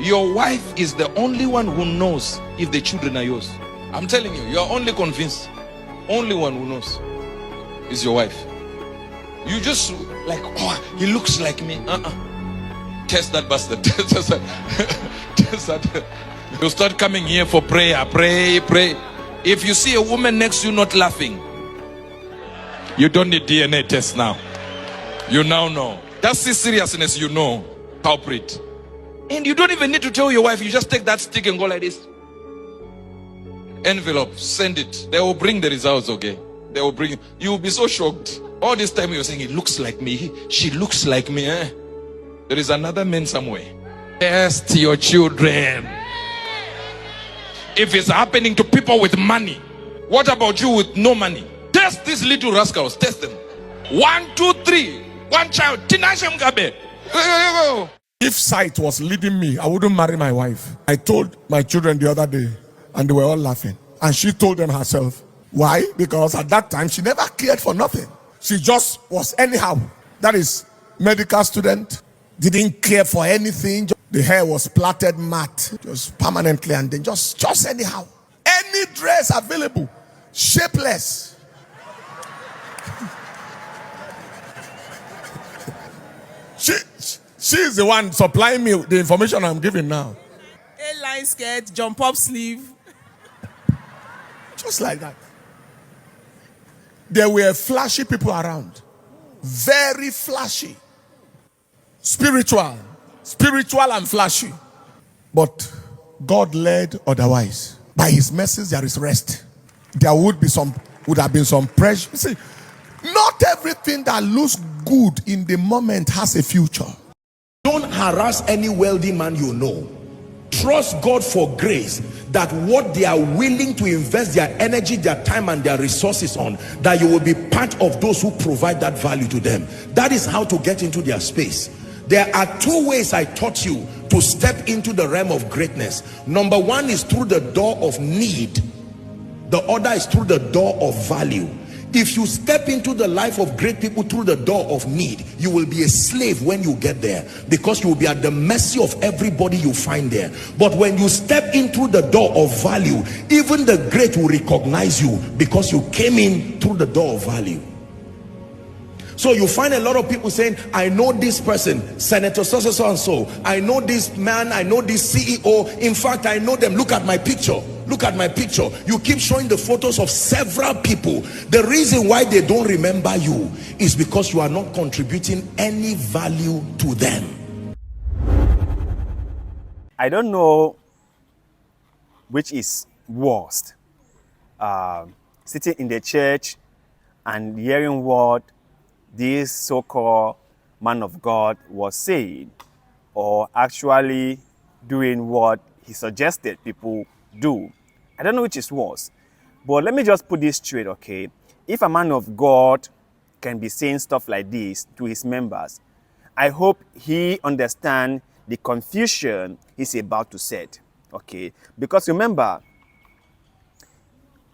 Your wife is the only one who knows if the children are yours. I'm telling you, you're only convinced. Only one who knows is your wife. You just like, oh, he looks like me. Test that bastard. Test that. You start coming here for prayer. Pray. If you see a woman next to you not laughing, you don't need DNA test now. You now know. That's the seriousness, you know. Culprit. And you don't even need to tell your wife. You just take that stick and go like this. Envelope, send it. They will bring the results, okay? They will bring. You will be so shocked. All this time you're saying, it looks like me. She looks like me. There is another man somewhere. Test your children. If it's happening to people with money, what about you with no money? Test these little rascals. Test them. 1, 2, 3. One child. Tinashe Mgabe. If sight was leading me, I wouldn't marry my wife. I told my children the other day, and they were all laughing. And she told them herself. Why? Because at that time, she never cared for nothing. She just was anyhow. That is, medical student, didn't care for anything. The hair was plaited matte, just permanently, and then just anyhow. Any dress available, shapeless. She's the one supplying me the information I'm giving now. A-line skirt, jump-up sleeve. Just like that. There were flashy people around. Very flashy. Spiritual and flashy. But God led otherwise. By his message, there is rest. There would have been some pressure. See, not everything that looks good in the moment has a future. Don't harass any wealthy man you know. Trust God for grace, that what they are willing to invest their energy, their time and their resources on, that you will be part of those who provide that value to them. That is how to get into their space. There are 2 ways I taught you to step into the realm of greatness. Number 1 is through the door of need. The other is through the door of value. If you step into the life of great people through the door of need, you will be a slave when you get there, because you will be at the mercy of everybody you find there. But when you step in through the door of value, even the great will recognize you, because you came in through the door of value. So you find a lot of people saying, I know this person, Senator so and so, I know this man, I know this CEO, in fact I know them, look at my picture. Look at my picture. You keep showing the photos of several people. The reason why they don't remember you is because you are not contributing any value to them. I don't know which is worst. Sitting in the church and hearing what this so-called man of God was saying, or actually doing what he suggested people do. I don't know which is worse. But let me just put this straight, okay? If a man of God can be saying stuff like this to his members, I hope he understands the confusion he's about to set, okay? Because remember,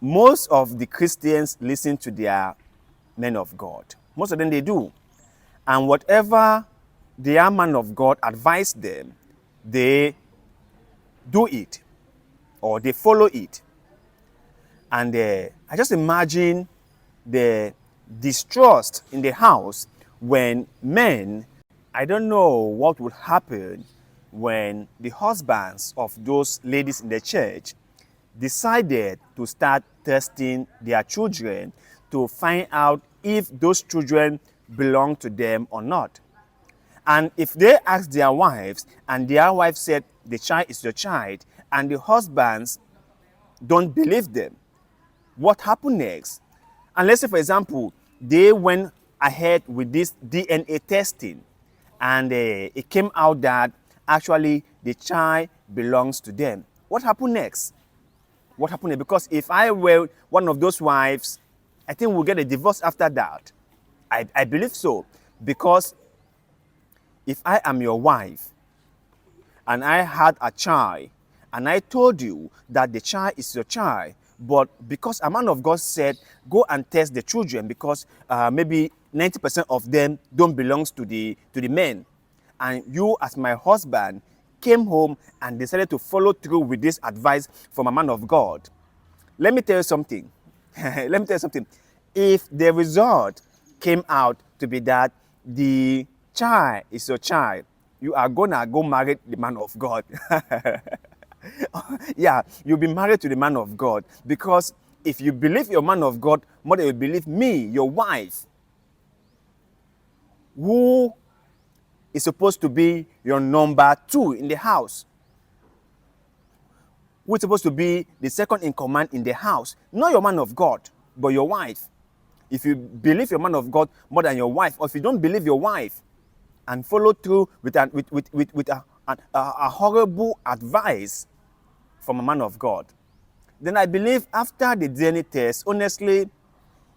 most of the Christians listen to their men of God. Most of them, they do. And whatever their man of God advised them, they do it, or they follow it. And I just imagine the distrust in the house when men, I don't know what would happen when the husbands of those ladies in the church decided to start testing their children to find out if those children belong to them or not. And if they asked their wives, and their wife said the child is your child, and the husbands don't believe them, what happened next? And let's say, for example, they went ahead with this DNA testing, and it came out that actually the child belongs to them. What happened next? What happened next? Because if I were one of those wives, I think we'll get a divorce after that. I believe so. Because if I am your wife and I had a child and I told you that the child is your child, but because a man of God said, go and test the children because maybe 90% of them don't belong to the men. And you as my husband, came home and decided to follow through with this advice from a man of God. Let me tell you something. Let me tell you something. If the result came out to be that the child is your child, you are gonna go marry the man of God. Yeah, you'll be married to the man of God, because if you believe your man of God more than you believe me, your wife, who is supposed to be your number 2 in the house, who is supposed to be the second in command in the house, not your man of God, but your wife. If you believe your man of God more than your wife, or if you don't believe your wife and follow through with a horrible advice from a man of God, then I believe after the DNA test, honestly,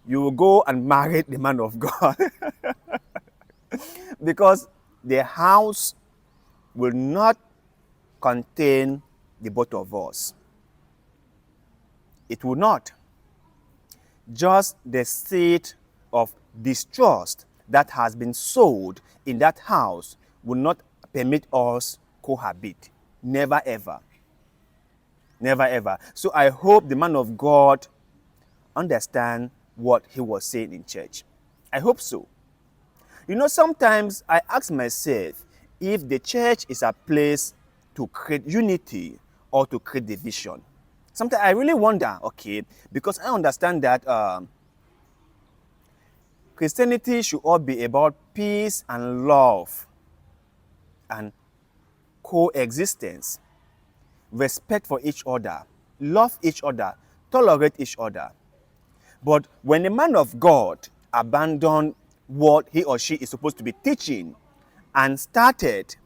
you will go and marry the man of God. Because the house will not contain the both of us. It will not. Just the seed of distrust that has been sowed in that house will not permit us cohabit. Never ever. Never ever. So I hope the man of God understand what he was saying in church. I hope so. You know, sometimes I ask myself if the church is a place to create unity or to create division. Sometimes I really wonder, okay, because I understand that Christianity should all be about peace and love and coexistence, respect for each other, love each other, tolerate each other. But when a man of God abandoned what he or she is supposed to be teaching and started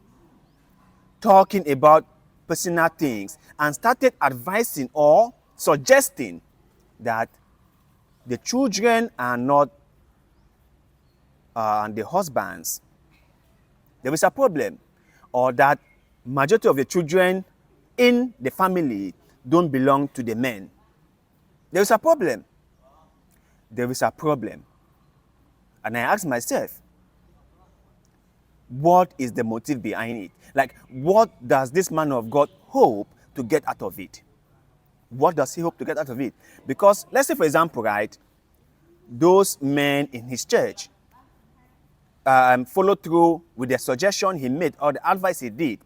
talking about personal things and started advising or suggesting that the children are not the husbands, there is a problem. Or that majority of the children in the family don't belong to the men. There is a problem. There is a problem. And I ask myself, what is the motive behind it? Like, what does this man of God hope to get out of it? What does he hope to get out of it? Because let's say, for example, right, those men in his church followed through with the suggestion he made or the advice he did,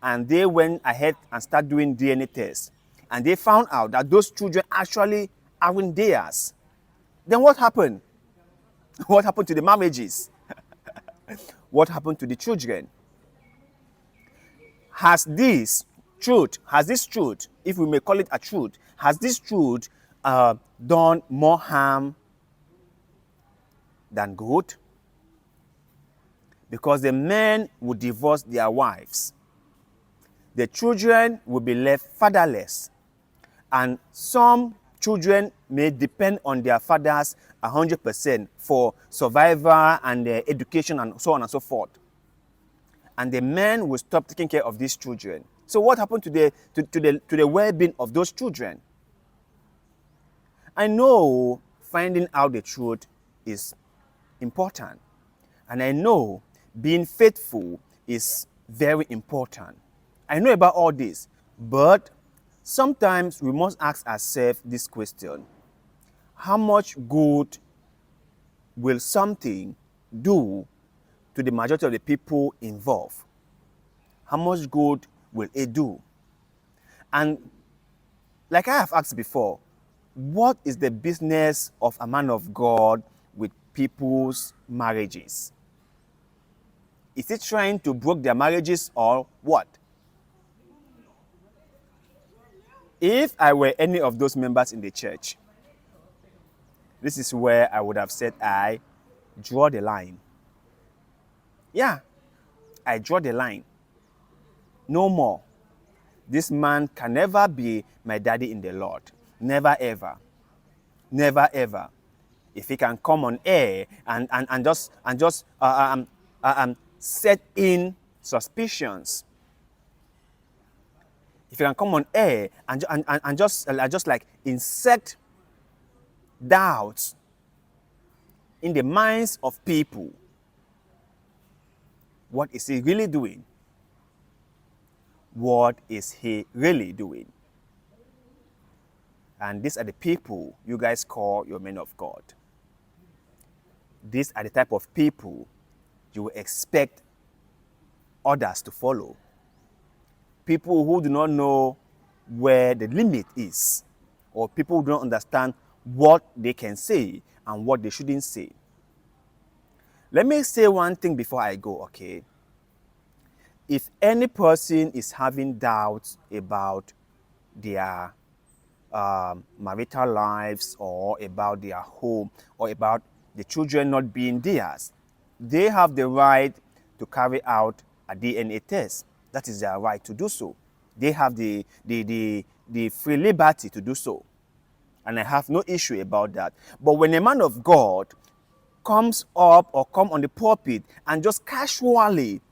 and they went ahead and started doing DNA tests, and they found out that those children actually aren't theirs. Then what happened? What happened to the marriages? What happened to the children? Has this truth, if we may call it a truth, has this truth done more harm than good? Because the men would divorce their wives. The children will be left fatherless. And some children may depend on their fathers 100% for survival and education and so on and so forth. And the men will stop taking care of these children. So what happened to the well-being of those children? I know finding out the truth is important. And I know being faithful is very important. I know about all this, but sometimes we must ask ourselves this question: how much good will something do to the majority of the people involved? How much good will it do? And like I have asked before, what is the business of a man of God with people's marriages? Is he trying to break their marriages or what? If I were any of those members in the church, this is where I would have said, I draw the line. Yeah, I draw the line. No more. This man can never be my daddy in the Lord. Never ever. Never ever. If he can come on air and just set in suspicions. If you can come on air and just like insect doubts in the minds of people, what is he really doing? what is he really doing? And these are the people you guys call your men of God. These are the type of people you will expect others to follow. People who do not know where the limit is, or people who don't understand what they can say and what they shouldn't say. Let me say one thing before I go, okay? If any person is having doubts about their marital lives, or about their home, or about the children not being theirs, they have the right to carry out a DNA test. That is their right to do so. They have the free liberty to do so. And I have no issue about that. But when a man of God comes up or come on the pulpit and just casually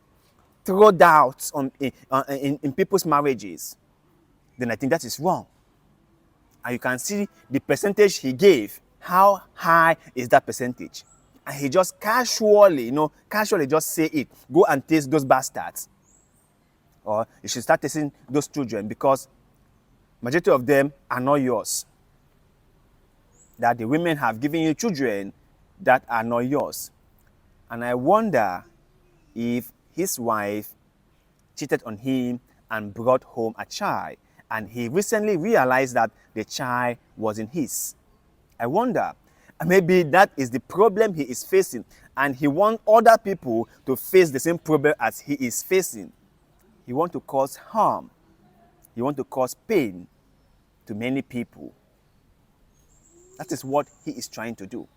throw doubts in people's marriages, then I think that is wrong. And you can see the percentage he gave. How high is that percentage? And he just casually just say it. Go and taste those bastards. Or you should start tasting those children, because majority of them are not yours. That the women have given you children that are not yours. And I wonder if his wife cheated on him and brought home a child, and he recently realized that the child wasn't his. I wonder, maybe that is the problem he is facing, and he wants other people to face the same problem as he is facing. He wants to cause harm. He wants to cause pain to many people. That is what he is trying to do.